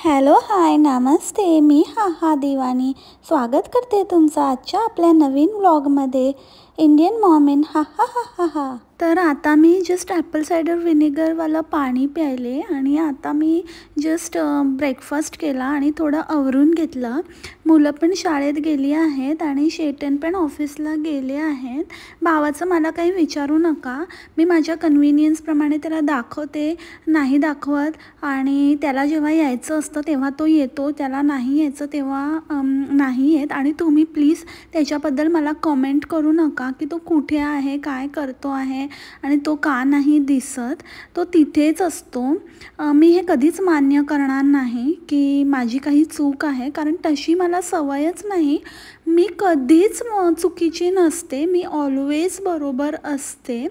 Hello hi नमस्ते. मी हा दिवानी स्वागत करते तुमचं आजच्या आपल्या नवीन व्लॉगमध्ये. इंडियन मॉम इन हा. तर आता मी जस्ट ॲपल सायडर व्हिनेगरवालं पाणी प्यायले आणि आता मी जस्ट ब्रेकफास्ट केला आणि थोडं आवरून घेतलं. मुलं पण शाळेत गेली आहेत आणि शेटन पण ऑफिसला गेले आहेत. भावाचं मला काही विचारू नका, मी माझ्या कन्व्हिनियन्सप्रमाणे त्याला दाखवते, नाही दाखवत आणि त्याला जेव्हा यायचं असतं तेव्हा तो येतो, त्याला नाही यायचं तेव्हा नाही येत. आणि तुम्ही प्लीज त्याच्याबद्दल मला कमेंट करू नका की तो कुठे आहे, काय करतो आहे आणि तो का नाही दिसत. तो तिथेच असतो. मी हे कधीच मान्य करणार नाही की माझी काही चूक आहे, कारण तशी मला सवयच नाही. मी कधीच चुकीची नसते, मी ऑलवेज बरोबर असते,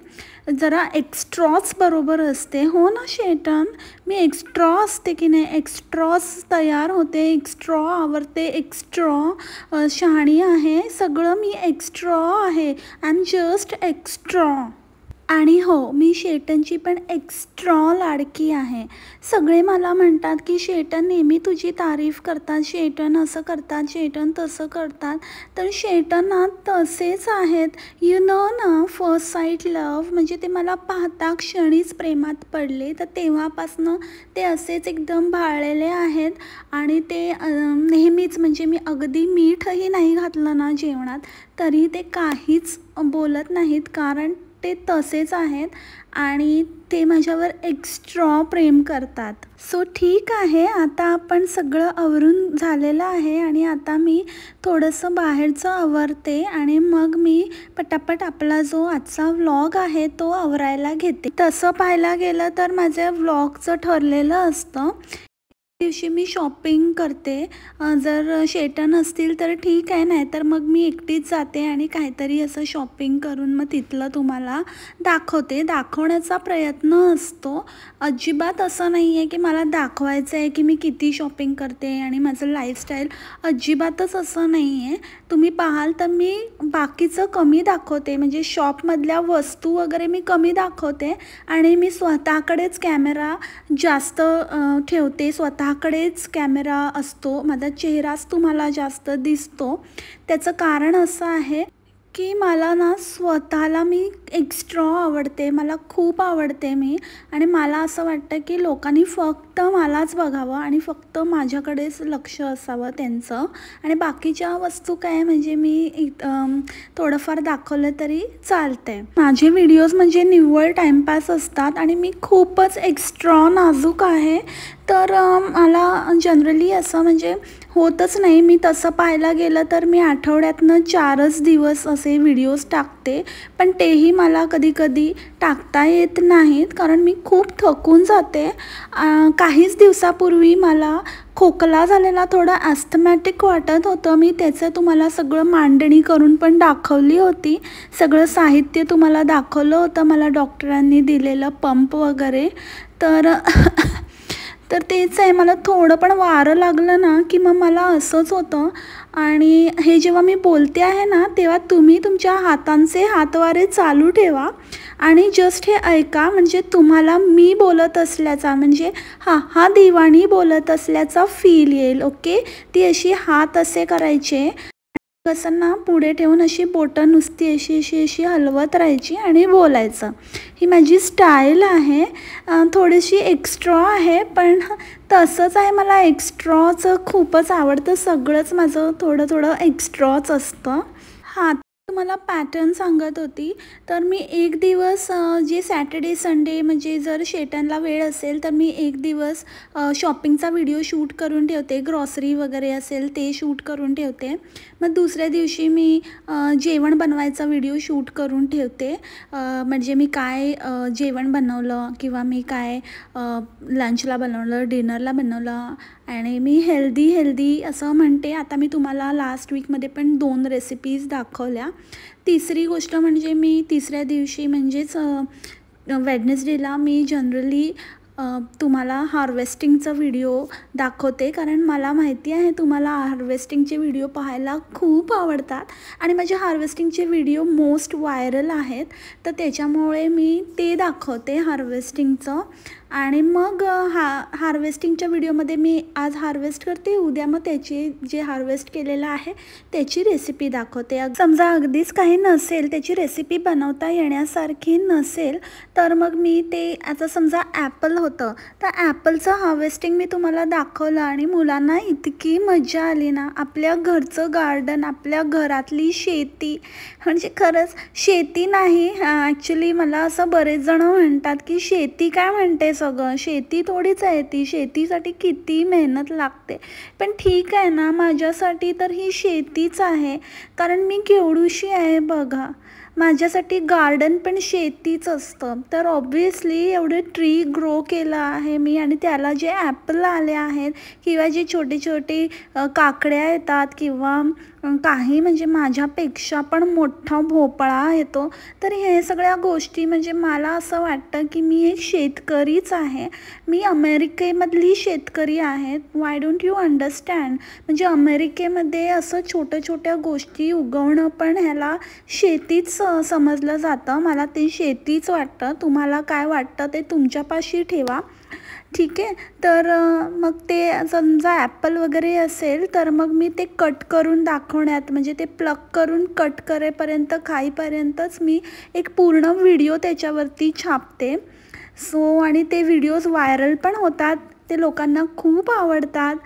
जरा एक्स्ट्रॉच बरोबर असते. हो ना शेटन, मी एक्स्ट्रॉ असते की नाही? एक्स्ट्रॉच तयार होते, एक्स्ट्रॉ आवडते, एक्स्ट्रॉ शहाणी आहे, सगळं मी एक्स्ट्रॉ आहे. I am just extra. आणि हो, मी शेटनची पण एक्स्ट्रॉ लाडकी आहे. सगळे मला म्हणतात की शेटन नेहमी तुझी तारीफ करतात, शेटन असं करतात, शेटन तसं करतात. तर शेटन ना तसेच आहेत. यू नो ना, फर्स्ट साईट लव्ह म्हणजे ते मला पाहता क्षणीच प्रेमात पडले. तर तेव्हापासनं ते असेच एकदम भाळलेले आहेत. आणि ते नेहमीच म्हणजे मी अगदी मीठही नाही घातलं ना जेवणात तरी ते काहीच बोलत नाहीत, कारण ते तसेच आहेत आणि ते माझ्यावर एक्स्ट्रॉ प्रेम करतात. सो ठीक आहे, आता आपण सगळं आवरून झालेलं आहे आणि आता मी थोडंसं बाहेरचं आवरते आणि मग मी पटापट आपला जो आजचा व्लॉग आहे तो आवरायला घेते. तसं पाहायला गेलं तर माझ्या व्लॉगचं ठरलेलं असतं दिवशी मी शॉपिंग करते. जर शेटन असतील तर ठीक आहे, नाहीतर मग मी एकटीच जाते आणि काहीतरी असं शॉपिंग करून मग तिथलं तुम्हाला दाखवते. दाखवण्याचा प्रयत्न असतो. अजिबात असं नाही आहे की मला दाखवायचं आहे की मी किती शॉपिंग करते आणि माझं लाईफस्टाईल, अजिबातच असं नाही आहे. तुम्ही पाहाल तर मी बाकीचं कमी दाखवते, म्हणजे शॉपमधल्या वस्तू वगैरे मी कमी दाखवते आणि मी स्वतःकडेच कॅमेरा जास्त ठेवते, स्वतःकडेच कॅमेरा असतो, माझा चेहराच तुम्हाला जास्त दिसतो. त्याचं कारण असं आहे की मला ना स्वतःला मी एक्स्ट्रॉ आवडते, मला खूप आवडते मी. आणि मला असं वाटतं की लोकांनी फक्त मलाच बघावं आणि फक्त माझ्याकडेच लक्ष असावं त्यांचं. आणि बाकीच्या वस्तू काय म्हणजे मी थोडंफार दाखवलं तरी चालतंय. माझे व्हिडिओज म्हणजे निव्वळ टाईमपास असतात आणि मी खूपच एक्स्ट्रॉ नाजूक आहे. तर मला जनरली असं म्हणजे होतच नाही. मी तसं पाहायला गेलं तर मी आठवड्यातनं 4च दिवस असे व्हिडिओज टाकते, पण तेही मला कधी टाकता येत नाहीत, कारण मी खूप थकून जाते. काहीच दिवसापूर्वी मला खोकला झालेला, थोडा ॲस्थमॅटिक वाटत होतं. मी त्याचं तुम्हाला सगळं मांडणी करून पण दाखवली होती, सगळं साहित्य तुम्हाला दाखवलं होतं, मला डॉक्टरांनी दिलेलं पंप वगैरे. तर तेच आहे, मला थोडं पण वारं लागलं ना की मग मला असंच होतं. आणि हे जेव्हा मी बोलते आहे ना तेव्हा तुम्ही तुमच्या हातांचे हातवारे चालू ठेवा आणि जस्ट हे ऐका, म्हणजे तुम्हाला मी बोलत असल्याचा म्हणजे हा दिवाणी बोलत असल्याचा फील येईल. ओके, ती अशी हात असे करायचे, कसं ना पुढे ठेवून अशी बोटं नुसती अशी हलवत राहायची आणि बोलायचं. ही माझी स्टाईल आहे. थोडीशी एक्स्ट्रॉ आहे, पण तसंच आहे, मला एक्स्ट्रॉचं खूपच आवडतं. सगळंच माझं थोडं एक्स्ट्रॉच असतं. हां, तुम्हाला पॅटर्न सांगत होती. तर मी एक दिवस जे सॅटर्डे संडे म्हणजे जर शेटनला वेळ असेल तर मी एक दिवस शॉपिंगचा व्हिडिओ शूट करून ठेवते, ग्रॉसरी वगैरे असेल ते शूट करून ठेवते. मग दुसऱ्या दिवशी मी जेवण बनवायचा व्हिडिओ शूट करून ठेवते, म्हणजे मी काय जेवण बनवलं किंवा मी काय लंचला बनवलं, डिनरला बनवलं आणि मी हेल्दी असं म्हणते. आता मी तुम्हाला लास्ट वीकमध्ये पण 2 रेसिपीज दाखवल्या. तिसरी गोष्ट म्हणजे मी तिसऱ्या दिवशी म्हणजेच वेडनेसडेला मी जनरली तुम्हाला हार्वेस्टिंगचा व्हिडिओ दाखवते, कारण मला माहिती आहे तुम्हाला हार्वेस्टिंगचे व्हिडिओ पाहायला खूप आवडतात आणि माझे हार्वेस्टिंगचे व्हिडिओ मोस्ट व्हायरल आहेत. तर त्याच्यामुळे मी ते दाखवते हार्वेस्टिंगचं. आणि मग हार्वेस्टिंगच्या व्हिडिओमध्ये मी आज हार्वेस्ट करते, उद्या मग त्याची जे हार्वेस्ट केलेलं आहे त्याची रेसिपी दाखवते. समजा अगदीच काही नसेल, त्याची रेसिपी बनवता येण्यासारखी नसेल, तर मग मी ते आता समजा ॲपल होतं, तर ॲपलचं हार्वेस्टिंग मी तुम्हाला दाखवलं आणि मुलांना इतकी मजा आली ना. आपल्या घरचं गार्डन, आपल्या घरातली शेती, म्हणजे खरंच शेती नाही, ॲक्च्युली मला असं बरेच जण म्हणतात की शेती काय म्हणते, सगळं शेती थोडीच आहे ती, शेतीसाठी किती मेहनत लागते. पण ठीक आहे ना, माझ्यासाठी तर ही शेतीच आहे, कारण मी केवढूशी आहे बघा. माझ्यासाठी गार्डन पण शेतीच असतं. तर ऑब्व्हियसली एवढे ट्री ग्रो केलं आहे मी, आणि त्याला जे ॲपल आले आहेत किंवा जे छोटे छोटे काकड्या येतात किंवा काही म्हणजे माझ्यापेक्षा पण मोठा भोपळा येतो, तर हे सगळ्या गोष्टी म्हणजे मला असं वाटतं की मी एक शेतकरीच आहे. मी अमेरिकेमधली शेतकरी आहे. Why don't you understand? म्हणजे अमेरिकेमध्ये असं छोट्या गोष्टी उगवणं पण ह्याला शेतीच समजलं जातं. मला ते शेतीच वाटतं. तुम्हाला काय वाटतं ते तुमच्यापाशी ठेवा, ठीक आहे. तर मग ते समजा ॲपल वगैरे असेल, तर मग मी ते कट करून दाखवण्यात, म्हणजे ते प्लक करून कट करेपर्यंत खाईपर्यंतच मी एक पूर्ण व्हिडिओ त्याच्यावरती छापते. आणि ते व्हिडिओज व्हायरल पण होतात, ते लोकांना खूप आवडतात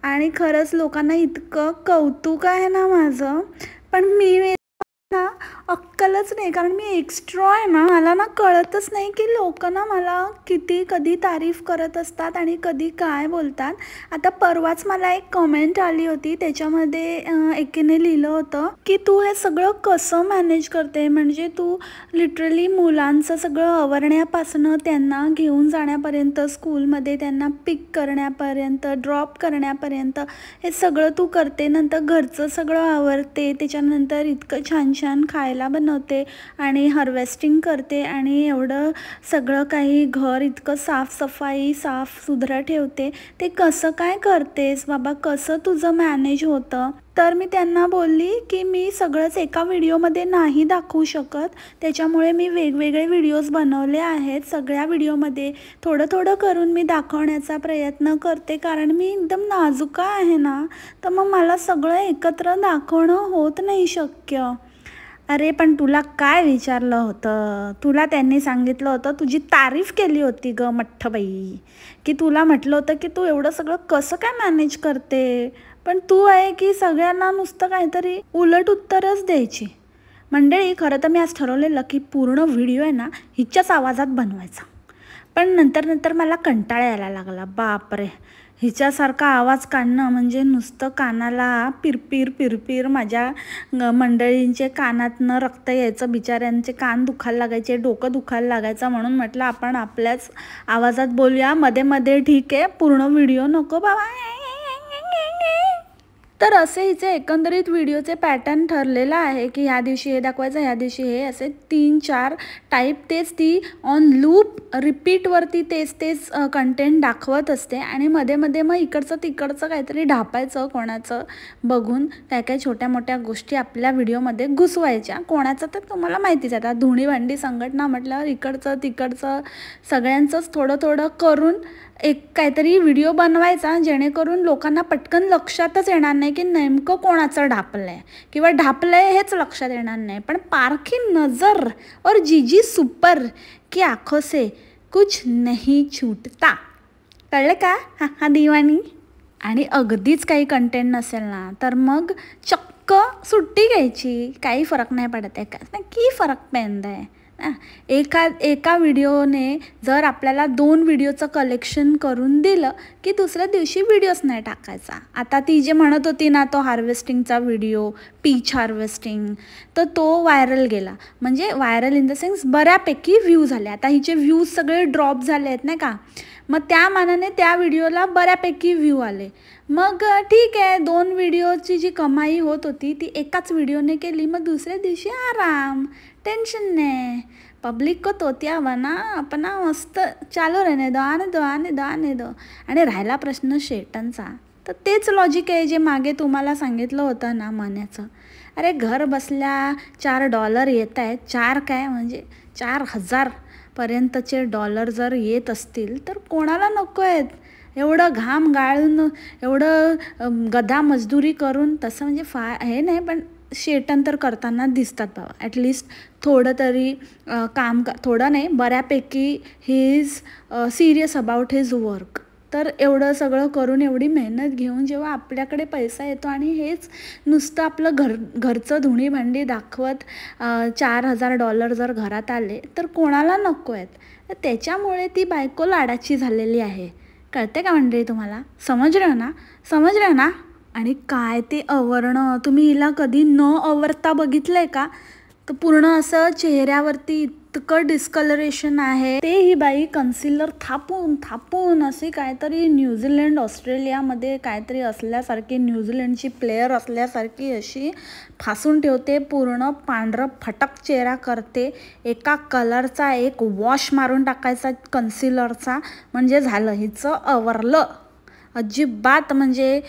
आणि खरंच लोकांना इतकं कौतुक आहे ना माझं. पण मी ना अक्कलच नाही, कारण मी एक्स्ट्रा आहे ना, मला ना कळतच नाही की लोक ना मला कधी तारीफ करत असतात आणि कधी काय बोलतात. आता परवाच मला एक कमेंट आली होती, त्याच्यामध्ये एकीने लिहिलं होतं की तू हे सगळं कसं मॅनेज करते, म्हणजे तू लिटरली मुलांचं सगळं आवरण्यापासून त्यांना घेऊन जाण्यापर्यंत, स्कूलमध्ये त्यांना पिक करण्यापर्यंत, ड्रॉप करण्यापर्यंत हे सगळं तू करते, नंतर घरचं सगळं आवरते, त्याच्यानंतर इतकं छान छान खायला बनवते आणि हार्वेस्टिंग करते आणि एवढं सगळं काही घर इतकं साफसफाई साफसुथरं ठेवते. ते कसं काय करतेस बाबा, कसं तुझं मॅनेज होतं? तर मी त्यांना बोलली की मी सगळंच एका व्हिडिओमध्ये नाही दाखवू शकत, त्याच्यामुळे मी वेगवेगळे व्हिडिओज बनवले आहेत. सगळ्या व्हिडिओमध्ये थोडं थोडं करून मी दाखवण्याचा प्रयत्न करते, कारण मी एकदम नाजुका आहे ना, तर मग मला सगळं एकत्र दाखवणं होत नाही शक्य. अरे पण तुला काय विचारलं होतं, तुला त्यांनी सांगितलं होतं, तुझी तारीफ केली होती ग मठ्ठबाई, की तुला म्हटलं होतं की तू एवढं सगळं कसं काय मॅनेज करते. पण तू आहे की सगळ्यांना नुसतं काहीतरी उलट उत्तरच द्यायची. मंडळी, खरं तर मी आज ठरवलेलं की पूर्ण व्हिडिओ आहे ना हिच्याच आवाजात बनवायचा, पण नंतर मला कंटाळा यायला लागला. बापरे, हिच्यासारखा आवाज काढणं म्हणजे नुसतं कानाला पिरपिर माझ्या मंडळींचे कानातनं रक्त यायचं, बिचाऱ्यांचे कान दुखायला लागायचे, डोकं दुखायला लागायचं. म्हणून म्हटलं आपण आपल्याच आवाजात बोलूया मध्ये ठीक आहे, पूर्ण व्हिडिओ नको बाबा. तर असे हिचे एकंदरीत व्हिडिओचे पॅटर्न ठरलेलं आहे की ह्या दिवशी हे दाखवायचं, ह्या दिवशी हे, असे 3-4 टाईप. तेच ती ऑन लूप रिपीटवरती तेच कंटेंट दाखवत असते आणि मध्ये मग इकडचं तिकडचं काहीतरी ढापायचं, कोणाचं बघून काय छोट्या मोठ्या गोष्टी आपल्या व्हिडिओमध्ये घुसवायच्या. कोणाचं तर तुम्हाला माहितीच आहे, आता धुणी भांडी संघटना म्हटल्यावर इकडचं तिकडचं सगळ्यांचंच थोडं करून एक काहीतरी व्हिडिओ बनवायचा, जेणेकरून लोकांना पटकन लक्षातच येणार नाही की नेमकं कोणाचं ढापलं आहे किंवा ढापलं आहे हेच लक्षात येणार नाही. पण पारखी नज़र और जीजी सुपर की आँखों से कुछ नहीं छूटता, कळलं का हा दिवाणी. आणि अगदीच काही कंटेंट नसेल ना, तर मग चक्क सुट्टी घ्यायची, काही फरक नाही पडत आहे का, की फरक पैंदा आहे. एका व्हिडिओने जर आपल्याला 2 व्हिडिओचं कलेक्शन करून दिलं की दुसऱ्या दिवशी व्हिडिओच नाही टाकायचा. आता ती जे म्हणत होती ना, तो हार्वेस्टिंगचा व्हिडिओ, पीच हार्वेस्टिंग, तर तो व्हायरल गेला. म्हणजे व्हायरल इन द सेन्स बऱ्यापैकी व्ह्यू झाले. आता हिचे व्ह्यूज सगळे ड्रॉप झाले आहेत नाही का, मग त्या मानाने त्या व्हिडिओला बऱ्यापैकी व्ह्यू आले. मग ठीक आहे, 2 व्हिडिओची जी कमाई होत होती ती एकाच व्हिडिओने केली, मग दुसऱ्या दिवशी आराम, टेन्शन नाही. पब्लिक को तोतिया बना अपना मस्त चालू रहणे दो आणे दो आणे दो आणे दो. आणि राहिला प्रश्न शेटनचा, तर तेच लॉजिक आहे जे मागे तुम्हाला सांगितलं होतं ना मण्याचं. अरे घर बसल्या $4 येत आहेत, 4 काय म्हणजे 4,000 पर्यंतचे डॉलर जर येत असतील तर कोणाला नको आहेत. एवढं घाम गाळून एवढं गधा मजदुरी करून तसं म्हणजे हे नाही, पण शेटन तर करताना दिसतात बाबा. ॲटलिस्ट थोडं तरी थोडं नाही बऱ्यापैकी he is serious about his work. तर एवढं सगळं करून एवढी मेहनत घेऊन जेव्हा आपल्याकडे पैसा येतो आणि हेच नुसतं आपलं घरचं धुणी भांडी दाखवत $4,000 जर घरात आले तर कोणाला नको आहेत. तर त्याच्यामुळे ती बायको लाडाची झालेली आहे. कळते का मंडळी तुम्हाला? समजलं ना? आणि काय ते आवरणं, तुम्ही हिला कधी न आवरता बघितलंय का? तर पूर्ण असं चेहऱ्यावरती इतकं डिस्कलरेशन आहे. ते ही बाई कन्सिलर थापून अशी काहीतरी न्यूझीलंड ऑस्ट्रेलियामध्ये काहीतरी असल्यासारखी, न्यूझीलंडची प्लेयर असल्यासारखी अशी फासून ठेवते. पूर्ण पांढरं फटक चेहरा करते. एका कलरचा एक वॉश मारून टाकायचा कन्सिलरचा, म्हणजे झालं हिचं आवरलं. अजिबात म्हणजे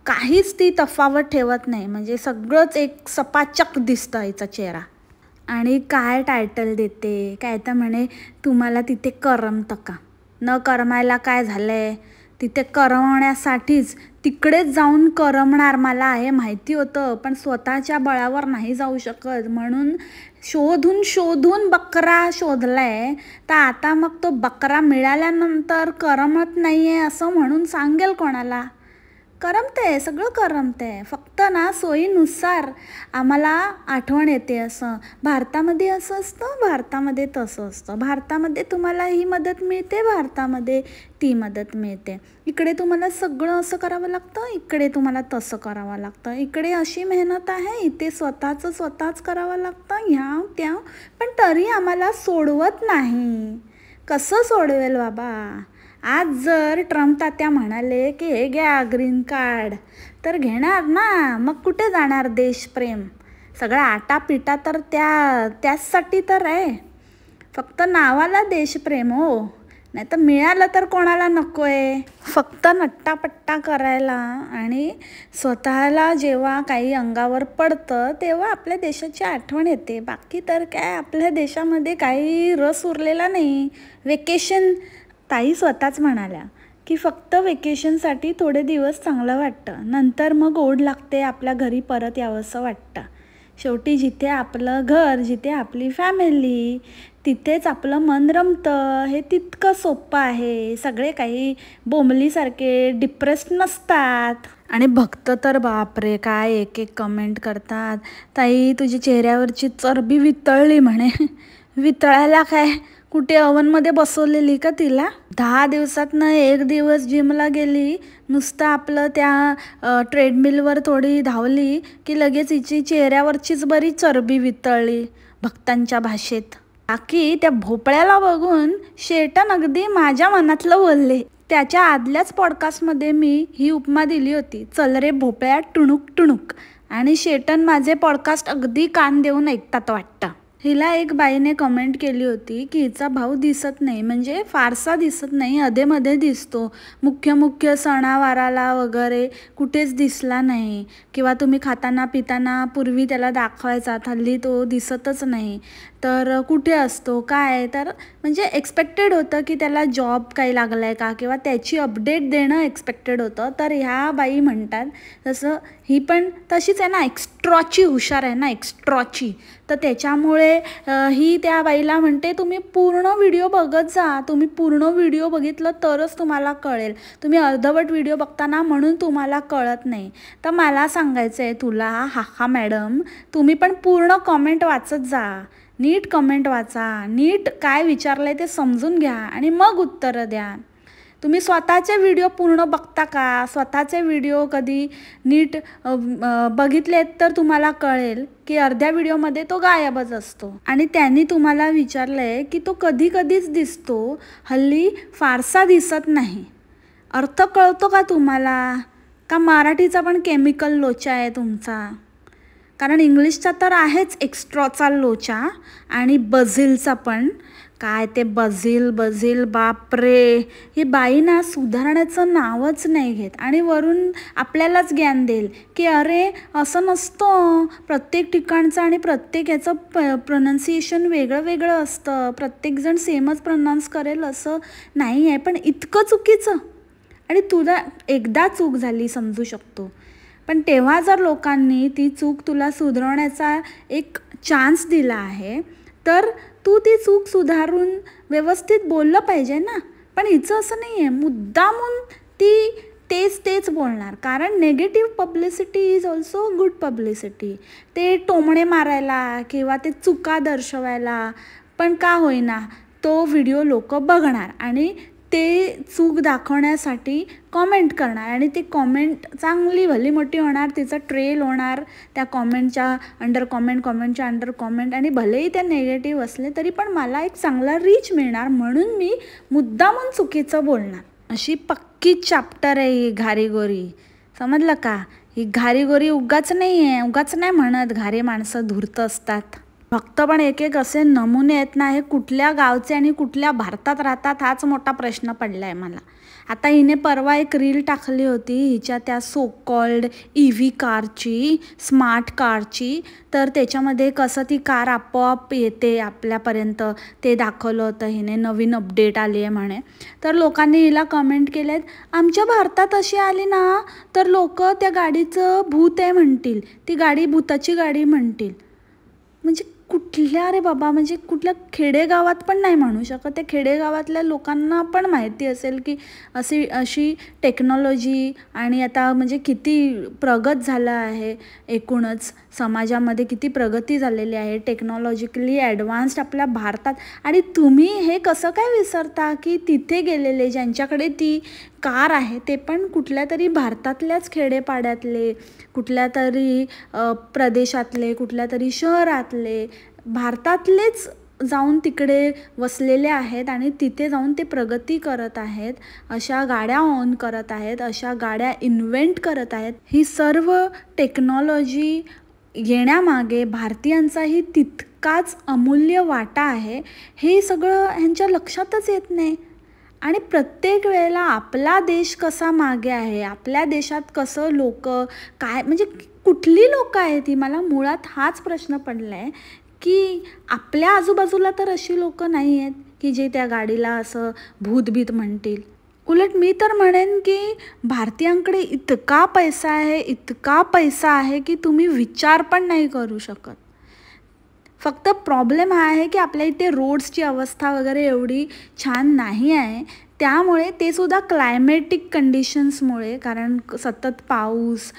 काहीच ती तफावत ठेवत नाही, म्हणजे सगळंच एक सपाचक दिसतं हिचा चेहरा. आणि काय टायटल देते, काय तर म्हणे तुम्हाला तिथे करमतं का? न करमायला काय झालं आहे? तिथे करमवण्यासाठीच तिकडेच जाऊन करमणार मला हे माहिती होतं, पण स्वतःच्या बळावर नाही जाऊ शकत म्हणून शोधून बकरा शोधला आहे. तर आता मग तो बकरा मिळाल्यानंतर करमत नाही आहे असं म्हणून सांगेल कोणाला? करमते, सगळं करमते, फक्त ना सोयीनुसार आम्हाला आठवण येते. असं भारतामध्ये असं असतं, भारतामध्ये तसं असतं. भारतामध्ये तुम्हाला ही मदत मिळते, भारतामध्ये ती मदत मिळते. इकडे तुम्हाला सगळं असं करावं लागतं, इकडे तुम्हाला तसं करावं लागतं. इकडे अशी मेहनत आहे, इथे स्वतःच करावं लागतं, ह्या त्या. पण तरी आम्हाला सोडवत नाही. कसं सोडवेल बाबा? आज जर ट्रम्प तात्या म्हणाले की हे घ्या ग्रीन कार्ड, तर घेणार ना. मग कुठे जाणार देशप्रेम? सगळा आटापिटा तर त्याचसाठी तर आहे. फक्त नावाला देशप्रेम हो, नाही तर मिळालं तर कोणाला नको आहे. फक्त नट्टापट्टा करायला आणि स्वतःला जेव्हा काही अंगावर पडतं तेव्हा आपल्या देशाची आठवण येते. बाकी तर काय आपल्या देशामध्ये काही रस उरलेला नाही. वेकेशन, ताई स्वतःच म्हणाल्या की फक्त वेकेशनसाठी थोडे दिवस चांगलं वाटतं, नंतर मग ओढ लागते, आपल्या घरी परत यावंसं वाटतं. शेवटी जिथे आपलं घर, जिथे आपली फॅमिली, तिथेच आपलं मन रमतं. हे तितकं सोपं आहे. सगळे काही बोंबलीसारखे डिप्रेस्ड नसतात. आणि भक्त तर बापरे काय एक कमेंट करतात, ताई तुझी चेहऱ्यावरची चरबी वितळली म्हणे. वितळायला काय, कुठे ओव्हनमध्ये बसवलेली का तिला? 10 दिवसातनं 1 दिवस जिमला गेली, नुसतं आपलं त्या ट्रेडमिलवर थोडी धावली की लगेच हिची चेहऱ्यावरचीच बरी चरबी वितळली भक्तांच्या भाषेत. बाकी त्या भोपळ्याला बघून शेटन अगदी माझ्या मनातलं बोलले. त्याच्या आदल्याच पॉडकास्टमध्ये मी ही उपमा दिली होती, चल रे भोपळ्या टुणूक टुणूक. आणि शेटन माझे पॉडकास्ट अगदी कान देऊन ऐकतात वाटतं. हिला एक बाईने कमेंट केली होती की हिचा भाऊ दिसत नाही, म्हणजे फारसा दिसत नाही, अधेमध्ये दिसतो. मुख्य सणावाराला वगैरे कुठेच दिसला नाही, किंवा तुम्ही खाताना पिताना पूर्वी त्याला दाखवायचा, हल्ली तो दिसतच नाही. तर कुठे असतो काय, तर म्हणजे एक्सपेक्टेड होतं की त्याला जॉब काही लागला आहे का, किंवा त्याची अपडेट देणं एक्सपेक्टेड होतं. तर ह्या बाई म्हणतात तसं ही पण तशीच आहे ना, एक्स्ट्रॉची हुशार आहे ना, एक्स्ट्रॉची. तर त्याच्यामुळे ही त्या बाईला म्हणते तुम्ही पूर्ण व्हिडिओ बघत जा, तुम्ही पूर्ण व्हिडिओ बघितलं तरच तुम्हाला कळेल, तुम्ही अर्धवट व्हिडिओ बघताना म्हणून तुम्हाला कळत नाही. तर मला सांगायचं आहे तुला, हा मॅडम, तुम्ही पण पूर्ण कमेंट वाचत जा, नीट कमेंट वाचा, नीट काय विचारलं आहे ते समजून घ्या आणि मग उत्तरं द्या. तुम्ही स्वतःचे व्हिडिओ पूर्ण बघता का? स्वतःचे व्हिडिओ कधी नीट बघितलेत तर तुम्हाला कळेल की अर्ध्या व्हिडिओमध्ये तो गायबच असतो. आणि त्यांनी तुम्हाला विचारलं आहे की तो कधीच दिसतो, हल्ली फारसा दिसत नाही. अर्थ कळतो का तुम्हाला? का मराठीचा पण केमिकल लोचा आहे तुमचा? कारण इंग्लिशचा तर आहेच एक्स्ट्राचा लोचा आणि बझिलचा पण. काय ते बझिल बापरे, ही बाई ना सुधारण्याचं नावच नाही घेत आणि वरून आपल्यालाच ज्ञान देईल की अरे असं नसतं, प्रत्येक ठिकाणचं आणि प्रत्येक याचं प्रोनाऊन्सिएशन वेगळं वेगळं असतं, प्रत्येकजण सेमच प्रोनाऊन्स करेल असं नाही आहे. पण इतकं चुकीचं. आणि तुला एकदा चूक झाली समजू शकतो, पण तेव्हा जर लोकांनी ती चूक तुला सुधारण्याचा एक चान्स दिला आहे तर तू ती चूक सुधारून व्यवस्थित बोललं पाहिजे ना. पण हिचं असं नाही आहे, मुद्दामून ती तेच बोलणार. कारण negative publicity is also good publicity. ते टोमणे मारायला किंवा ते चुका दर्शवायला पण का होईना तो व्हिडिओ लोक बघणार आणि ते चूक दाखवण्यासाठी कॉमेंट करणार आणि ती कॉमेंट चांगली भली मोठी होणार, तिचं ट्रेल होणार त्या कॉमेंटच्या अंडर कॉमेंट आणि भलेही त्या नेगेटिव्ह असले तरी पण मला एक चांगला रीच मिळणार, म्हणून मी मुद्दामून चुकीचं बोलणार. अशी पक्की चॅप्टर आहे ही घारीगोरी, समजलं का. ही घारीगोरी उगाच नाही म्हणत घारी माणसं धूर्त असतात. फक्त पण एक असे नमुने आहेत ना, हे कुठल्या गावचे आणि कुठल्या भारतात राहतात हाच मोठा प्रश्न पडला आहे मला. आता हिने परवा एक रील टाकली होती हिच्या त्या सो कॉल्ड EV कारची, स्मार्ट कारची. तर त्याच्यामध्ये कसं ती कार आपोआप येते आपल्यापर्यंत ते दाखवलं होतं हिने, नवीन अपडेट आली आहे म्हणे. तर लोकांनी हिला कमेंट केलेत, आमच्या भारतात अशी आली ना तर लोक त्या गाडीचं भूत आहे म्हणतील, ती गाडी भूताची गाडी म्हणतील. म्हणजे कुठल्या रे बाबा, म्हणजे कुठल्या खेडेगावात पण नाही म्हणू शकत. त्या खेडेगावातल्या लोकांना पण माहिती असेल की अशी टेक्नॉलॉजी आणि आता म्हणजे किती प्रगत झालं आहे, एकूणच समाजामध्ये किती प्रगती झालेली आहे, टेक्नॉलॉजिकली ॲडव्हान्स्ड आपल्या भारतात. आणि तुम्ही हे कसं काय विसरता की तिथे गेलेले ज्यांच्याकडे ती कार आहे ते पण कुठल्या तरी भारतातल्याच खेडेपाड्यातले, कुठल्या तरी प्रदेशातले, कुठल्या तरी शहरातले, भारतातलेच जाऊन तिकडे वसलेले आहेत आणि तिथे जाऊन ते प्रगती करत आहेत, अशा गाड्या ऑन करत आहेत, अशा गाड्या इन्व्हेंट करत आहेत. ही सर्व टेक्नॉलॉजी येण्यामागे भारतीयांचाही तितकाच अमूल्य वाटा आहे. हे सगळं ह्यांच्या लक्षातच येत नाही. आणि प्रत्येक वेळेला आपला देश कसा मागे आहे, आपल्या देशात कसं लोक काय म्हणजे कुठली लोक आहेत ती, मला मुळात हाच प्रश्न पडला आहे की आपल्या आजूबाजूला तर अशी लोक नाही आहेत की जे त्या गाडीला असं भूतभीत म्हणतील. उलट मी तर म्हणेन की भारतीयांकडे इतका पैसा आहे की तुम्ही विचार पण नाही करू शकत. फक्त प्रॉब्लेम हा आहे की आपल्या इथे रोड्सची अवस्था वगैरे एवढी छान नाही आहे, त्यामुळे ते सुद्धा क्लायमेटिक कंडिशन्समुळे, कारण सतत पाऊस,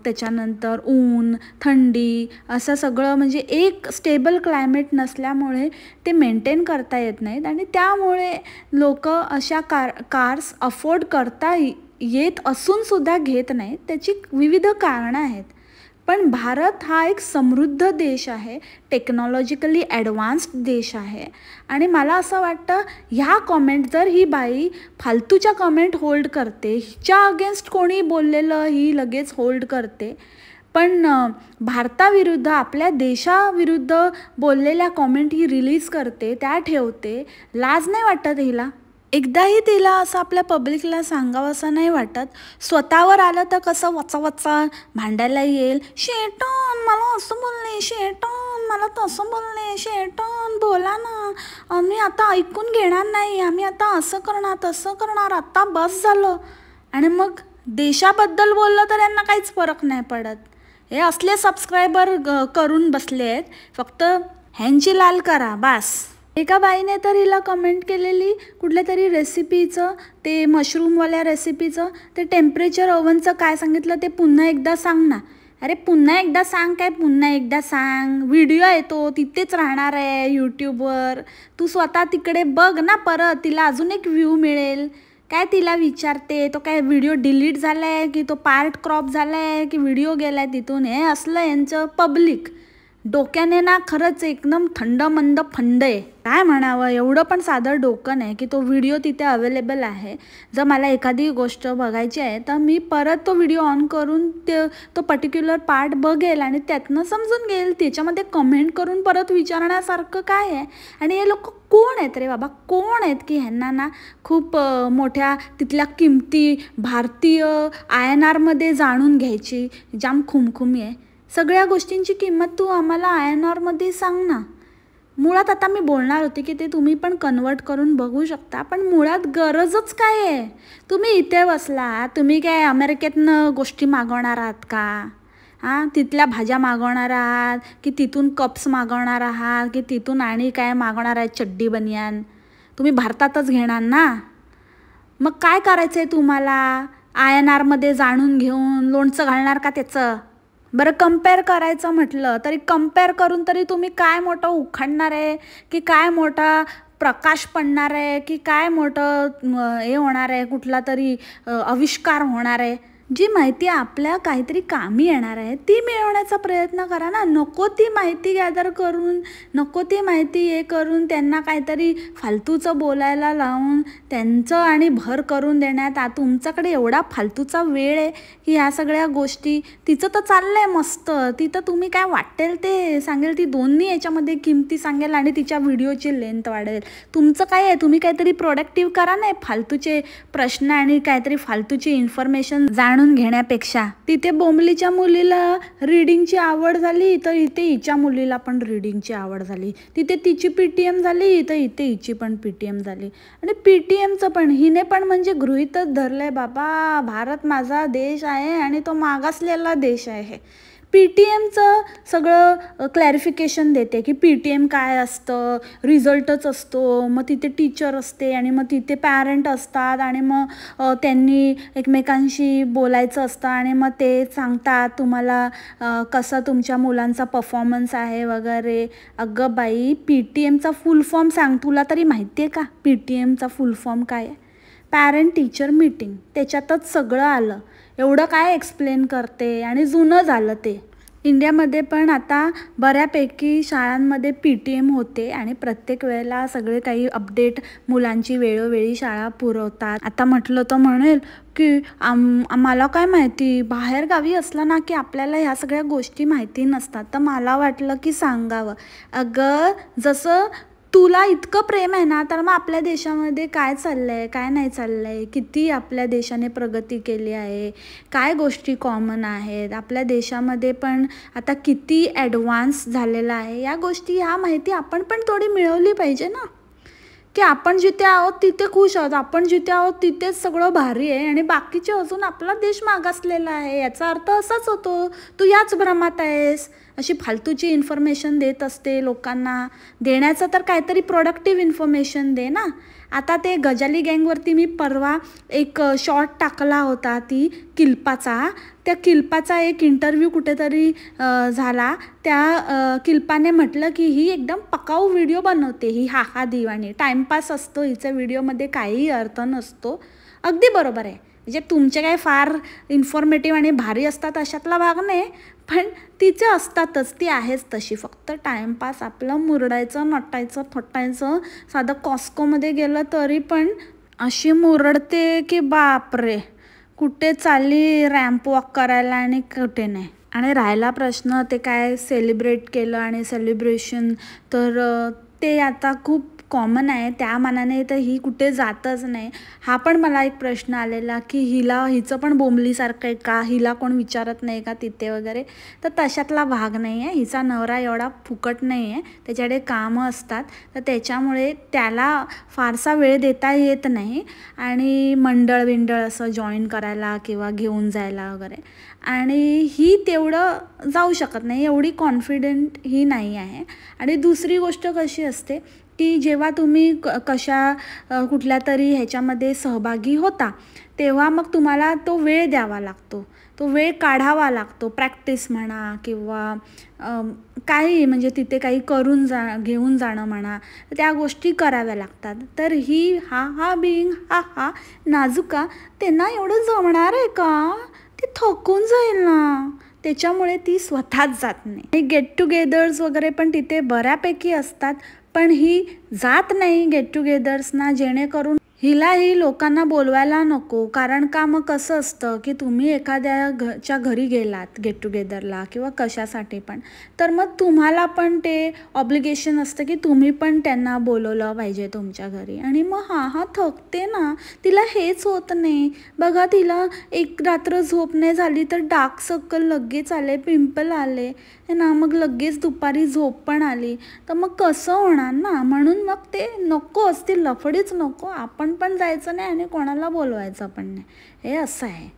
त्याच्यानंतर ऊन, थंडी, असं सगळं म्हणजे एक स्टेबल क्लायमेट नसल्यामुळे ते मेंटेन करता येत नाहीत आणि त्यामुळे लोक अशा कार्स अफोर्ड करता येत असूनसुद्धा घेत नाहीत. त्याची विविध कारणं आहेत. पण भारत हा एक समृद्ध देश आहे, टेक्नॉलॉजिकली ॲडव्हान्स्ड देश आहे आणि मला असं वाटतं ह्या कॉमेंट जर ही बाई फालतूच्या कॉमेंट होल्ड करते, हिच्या अगेन्स्ट कोणी बोललेलं ही लगेच होल्ड करते, पण भारताविरुद्ध आपल्या देशाविरुद्ध बोललेल्या कॉमेंट ही रिलीज करते, त्या ठेवते, लाज नाही वाटत हिला? एकदाही तिला असं आपल्या पब्लिकला सांगावं असं नाही वाटत? स्वतःवर आलं तर कसं वचा भांडायला येईल, शेटन मला असं बोलणे, शेटन मला तसं बोलणे, शेटन बोला ना, आम्ही आता ऐकून घेणार नाही, आम्ही आता असं करणार तसं करणार, आता बस झालं. आणि मग देशाबद्दल बोललं तर यांना काहीच फरक नाही पडत. हे असले सबस्क्रायबर करून बसले आहेत, फक्त ह्यांची लाल करा बास. एका बाईने तर हिला कमेंट केलेली कुठल्या तरी रेसिपीचं, ते मशरूमवाल्या रेसिपीचं, ते टेम्परेचर ओव्हनचं काय सांगितलं ते पुन्हा एकदा सांग ना. अरे पुन्हा एकदा सांग काय, पुन्हा एकदा सांग, व्हिडिओ आहे तो तिथेच राहणार आहे यूट्यूबवर, तू स्वतः तिकडे बघ ना परत, तिला अजून एक व्ह्यू मिळेल. काय तिला विचारते, तो काय व्हिडिओ डिलीट झाला आहे की तो पार्ट क्रॉप झाला आहे की व्हिडिओ गेला आहे तिथून? हे असलं यांचं पब्लिक. डोक्याने ना खरंच एकदम थंड मंद फंड आहे, काय म्हणावं. एवढं पण साधं डोकं नाही की तो व्हिडिओ तिथे अवेलेबल आहे. जर मला एखादी गोष्ट बघायची आहे तर मी परत तो व्हिडिओ ऑन करून तो पर्टिक्युलर पार्ट बघेल आणि त्यातनं समजून घेईल. त्याच्यामध्ये कमेंट करून परत विचारण्यासारखं काय आहे. आणि हे लोक कोण आहेत रे बाबा, कोण आहेत की ह्यांना ना खूप मोठ्या तिथल्या किमती भारतीय INR जाणून घ्यायची जाम खुमखुमी आहे. सगळ्या गोष्टींची किंमत तू आम्हाला INR सांग ना. मुळात आता मी बोलणार होते की ते तुम्ही पण कन्वर्ट करून बघू शकता, पण मुळात गरजच काय आहे. तुम्ही इथे बसला, तुम्ही काय अमेरिकेतनं गोष्टी मागवणार आहात का? हां, तिथल्या भाज्या मागवणार आहात की तिथून कप्स मागवणार आहात की तिथून आणि काय मागवणार आहे, चड्डी बनियान. तुम्ही भारतातच घेणार ना. मग काय करायचं आहे तुम्हाला. INR जाणून घेऊन लोणचं घालणार का त्याचं. बरं, कंपेअर करायचं म्हटलं तरी कंपेअर करून तरी तुम्ही काय मोठं उखाडणार आहे की काय मोठा प्रकाश पडणार आहे की काय मोठं हे होणार आहे, कुठला तरी आविष्कार होणार आहे. जी माहिती आपल्या काहीतरी कामी येणार आहे ती मिळवण्याचा प्रयत्न करा ना. नको ती माहिती गॅदर करून, नको ती माहिती हे करून त्यांना काहीतरी फालतूचं बोलायला लावून त्यांचं आणि भर करून देण्यात. तुमच्याकडे एवढा फालतूचा वेळ आहे की ह्या सगळ्या गोष्टी. तिचं तर चाललं आहे मस्त, तिथं तुम्ही काय वाटेल ते सांगेल, ती दोन्ही याच्यामध्ये किमती सांगेल आणि तिच्या व्हिडिओची लेंथ वाढेल. तुमचं काय आहे, तुम्ही काहीतरी प्रोडक्टिव्ह करा ना. फालतूचे प्रश्न आणि काहीतरी फालतूची इन्फॉर्मेशन जाणून घेण्यापेक्षा. तिथे बोंबलीच्या मुलीला रीडिंगची आवड झाली तर इथे हिच्या मुलीला पण रीडिंगची आवड झाली. तिथे तिची PTM झाली तर इथे हिची पण PTM झाली. आणि PTMचं पण हिने पण म्हणजे गृहीतच धरलंय बाबा, भारत माझा देश आहे आणि तो मागासलेला देश आहे. PTMचं सगळं क्लॅरिफिकेशन देते की PTM काय असतं, रिझल्टच असतो. मग तिथे टीचर असते आणि मग तिथे पॅरेंट असतात आणि मग त्यांनी एकमेकांशी बोलायचं असतं आणि मग ते सांगतात तुम्हाला कसं तुमच्या मुलांचा परफॉर्मन्स आहे वगैरे. अगं बाई, PTMचा फुल फॉर्म सांग. तुला तरी माहिती आहे का PTMचा फुल फॉर्म काय आहे? Parent teacher meeting. त्याच्यातच सगळं आलं. एवढं काय एक्सप्लेन करते आणि जुनं झालं ते. इंडियामध्ये पण आता बऱ्यापैकी शाळांमध्ये PTM होते आणि प्रत्येक वेळेला सगळे काही अपडेट मुलांची वेळोवेळी शाळा पुरवतात. आता म्हटलं तर म्हणेल की आम्हाला काय माहिती, बाहेर गावी असलं ना की आपल्याला ह्या सगळ्या गोष्टी माहिती नसतात. तर मला वाटलं की सांगावं. अगं, जसं तुला इतकं प्रेम आहे ना, तर मग आपल्या देशामध्ये काय चाललं आहे, काय नाही चाललं आहे, किती आपल्या देशाने प्रगती केली आहे, काय गोष्टी कॉमन आहेत, आपल्या देशामध्ये पण आता किती ॲडव्हान्स झालेला आहे. या गोष्टी, ह्या माहिती आपण पण थोडी मिळवली पाहिजे ना. की आपण जिथे आहोत तिथे खुश आहोत, आपण जिथे आहोत तिथेच सगळं भारी आहे आणि बाकीचे अजून आपला देश मागासलेला आहे. याचा अर्थ असाच होतो, तू याच भ्रमात आहेस. अशी फालतूची इन्फॉर्मेशन देत असते लोकांना. देण्याचं तर काहीतरी प्रोडक्टिव्ह इन्फॉर्मेशन दे ना. आता ते गजाली गँगवरती मी परवा एक शॉर्ट टाकला होता, ती किल्पाचा. त्या किल्पाचा एक इंटरव्ह्यू कुठेतरी झाला. त्या किल्पाने म्हटलं की ही एकदम पकाऊ व्हिडिओ बनवते, ही हा दिवाणी, टाईमपास असतो हिच्या व्हिडिओमध्ये, काहीही अर्थ नसतो. अगदी बरोबर आहे. म्हणजे तुमचे काय फार इन्फॉर्मेटिव्ह आणि भारी असतात अशातला भाग नाही, पण तिचे असतातच, ती आहेच तशी. फक्त टाईमपास आपलं मुरडायचं, नटायचं, थोटायचं. साधं कॉस्कोमध्ये गेलं तरी पण अशी मुरडते की बापरे, कुठे चालली रॅम्प वॉक करायला आणि कुठे नाही. आणि राहिला प्रश्न ते काय सेलिब्रेट केलं आणि सेलिब्रेशन, तर ते आता खूप कॉमन आहे. त्या मानाने तर ही कुठे जातच नाही. हा पण मला एक प्रश्न आलेला की हिचं पण बोंबलीसारखं आहे का, हिला कोण विचारत नाही का तिथे वगैरे. तर तशातला भाग नाही आहे. हिचा नवरा एवढा फुकट नाही आहे, त्याच्याकडे कामं असतात. तर त्याच्यामुळे त्याला फारसा वेळ देता येत नाही आणि मंडळ असं जॉईन करायला किंवा घेऊन जायला वगैरे. आणि ही तेवढं जाऊ शकत नाही, एवढी कॉन्फिडंट ही नाही आहे. आणि दुसरी गोष्ट कशी असते की जेव्हा तुम्ही कुठल्या तरी ह्याच्यामध्ये सहभागी होता तेव्हा मग तुम्हाला तो वेळ द्यावा लागतो, तो वेळ काढावा लागतो. प्रॅक्टिस म्हणा किंवा काही म्हणजे तिथे काही करून घेऊन जाणं म्हणा, त्या गोष्टी कराव्या लागतात. तर ही बिईंग नाजुका, त्यांना एवढं जमणार आहे का? ती थकून जाईल ना. त्याच्यामुळे ती स्वतःच जात नाही. गेट टुगेदर्स वगैरे पण तिथे बऱ्यापैकी असतात, पण ही जात नाही गेट टुगेदर्सना, जेणेकरून हिलाही लोकांना बोलवायला नको. कारण का मग कसं असतं की तुम्ही एखाद्याच्या घरी गेलात गेट टुगेदरला किंवा कशासाठी पण, तर मग तुम्हाला पण ते ऑब्लिगेशन असतं की तुम्ही पण त्यांना बोलवलं पाहिजे तुमच्या घरी. आणि मग हा थकते ना, तिला हेच होत नाही. बघा, तिला एक रात्र झोप नाही झाली तर डार्क सर्कल लगेच आले, पिंपल आले ना, मग लगेच दुपारी झोप पण आली, तर मग कसं होणार ना. म्हणून मग ते नकोच, ती लफडीच नको. आपण पण जायचं नाही आणि कोणाला बोलवायचं पण नाही. हे असं आहे.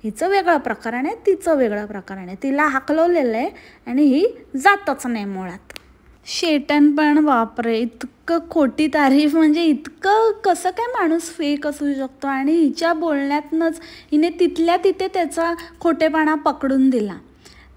हिचं वेगळं प्रकरण आहे, तिचं वेगळं प्रकरण आहे. तिला हाकलवलेलं आहे आणि ही जातच नाही मुळात. शेटन पण बापरे, इतकं खोटी तारीफ, म्हणजे इतकं कसं काय माणूस फेक असू शकतो. आणि हिच्या बोलण्यातनंच हिने तिथल्या तिथे त्याचा खोटेपणा पकडून दिला.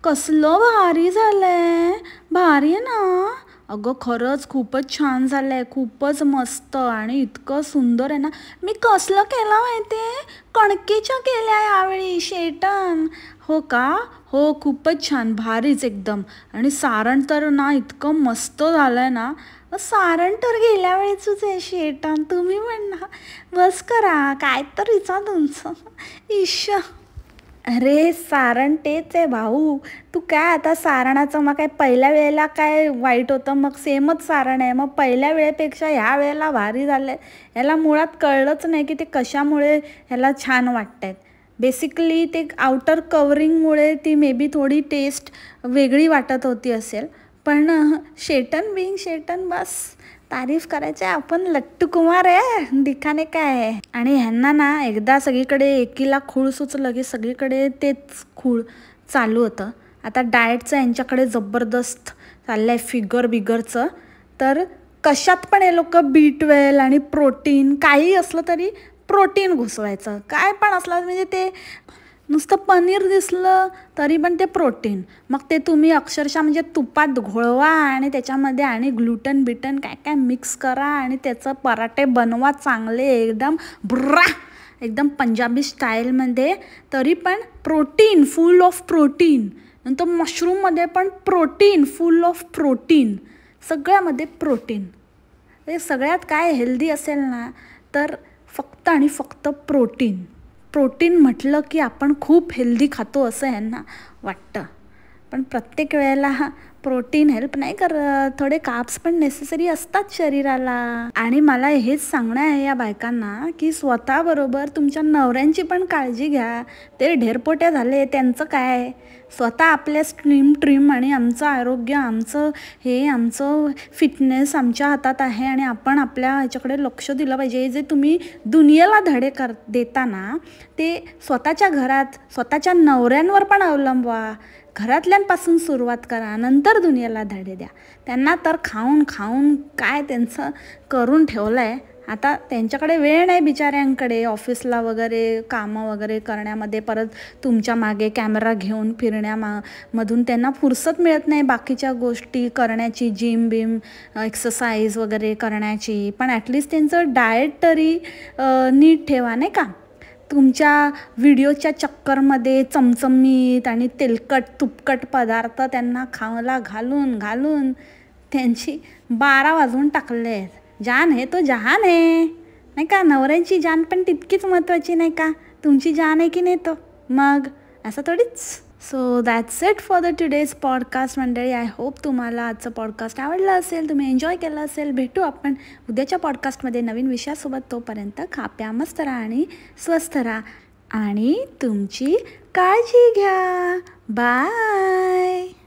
कसलं भारी झालंय, भारी आहे ना. अगं खरंच खूपच छान झालं आहे, खूपच मस्त आणि इतकं सुंदर आहे ना. मी कसलं केलं माहिती आहे, कणकेच्या केल्या यावेळी शेटन. हो का? हो, खूपच छान, भारीच एकदम. आणि सारण तर ना इतकं मस्त झालं आहे ना. सारण तर गेल्या वेळीच आहे शेटन, तुम्ही म्हणा बस करा काय तर हिचा तुमचं ईश. अरे सारण तेच आहे भाऊ, तू काय आता सारणाचं मग काय पहिल्या वेळेला काय वाईट होतं, मग सेमच सारण आहे. मग पहिल्या वेळेपेक्षा ह्या वेळेला भारी झालं आहे. ह्याला मुळात कळलंच नाही की ते कशामुळे ह्याला छान वाटत आहेत. बेसिकली ते आउटर कवरिंगमुळे ती मे बी थोडी टेस्ट वेगळी वाटत होती असेल. पण शेटन बिंग शेटन, बस तारीफ करायचे आपण, लट्टू कुमार आहे, दिखाने काय आहे. आणि ह्यांना ना एकदा सगळीकडे एकीला खूळ सुचलं की सगळीकडे तेच खूळ चालू होतं. आता डाएटचं यांच्याकडे जबरदस्त चाललं आहे, फिगर बिगरचं. तर कशात पण हे लोक B12 आणि प्रोटीन, काही असलं तरी प्रोटीन घुसवायचं, काय पण असलं म्हणजे ते नुसतं पनीर दिसलं तरी पण ते प्रोटीन. मग ते तुम्ही अक्षरशः म्हणजे तुपात घोळवा आणि त्याच्यामध्ये आणि ग्लुटन बिटन काय काय मिक्स करा आणि त्याचं पराठे बनवा चांगले एकदम बुर्रा, एकदम पंजाबी स्टाईलमध्ये, तरी पण प्रोटीन, फुल ऑफ प्रोटीन. नंतर मशरूममध्ये पण प्रोटीन, फुल ऑफ प्रोटीन, सगळ्यामध्ये प्रोटीन. हे सगळ्यात काय हेल्दी असेल ना तर फक्त आणि फक्त प्रोटीन. प्रोटीन म्हटलं की आपण खूप हेल्दी खातो असं ह्यांना वाटतं, पण प्रत्येक वेळेला प्रोटीन हेल्प नाही करत. थोडे कार्ब्स पण नेसेसरी असतात शरीराला. आणि मला हेच सांगणं आहे या बायकांना की स्वतःबरोबर तुमच्या नवऱ्यांची पण काळजी घ्या. ते ढेरपोट्या झाले, त्यांचं काय, स्वतः आपल्या ट्रिम आणि आमचं आरोग्य, आमचं फिटनेस आमच्या हातात आहे आणि आपण आपल्या ह्याच्याकडे लक्ष दिलं पाहिजे. जे तुम्ही दुनियेला धडे देताना ते स्वतःच्या घरात स्वतःच्या नवऱ्यांवर पण अवलंबवा. घरातल्यांपासून सुरुवात करा, नंतर दुनियेला धडे द्या. त्यांना तर खाऊन खाऊन काय त्यांचं करून ठेवलं आहे. आता त्यांच्याकडे वेळ नाही बिचाऱ्यांकडे, ऑफिसला वगैरे कामं वगैरे करण्यामध्ये, परत तुमच्या मागे कॅमेरा घेऊन फिरण्यामधून त्यांना फुरसत मिळत नाही बाकीच्या गोष्टी करण्याची, जिम बिम एक्सरसाइज वगैरे करण्याची. पण ॲटलिस्ट त्यांचं डाएट तरी नीट ठेवा, नाही का. तुमच्या व्हिडिओच्या चक्करमध्ये चमचमीत आणि तेलकट तुपकट पदार्थ त्यांना खायला घालून त्यांची 12 वाजवून टाकले आहेत. जान है तो जहान है, नाही का. नवऱ्यांची जान पण तितकीच महत्त्वाची, नाही का. तुमची जान आहे की नाही तो, मग असं थोडीच. So that's it for the today's podcast मंडळी. आय होप तुम्हाला आजचं पॉडकास्ट आवडलं असेल, तुम्ही एन्जॉय केलं असेल. भेटू आपण उद्याच्या पॉडकास्टमध्ये नवीन विषयासोबत. तोपर्यंत खा प्या मस्त राहा आणि स्वस्थ राहा आणि तुमची काळजी घ्या. बाय.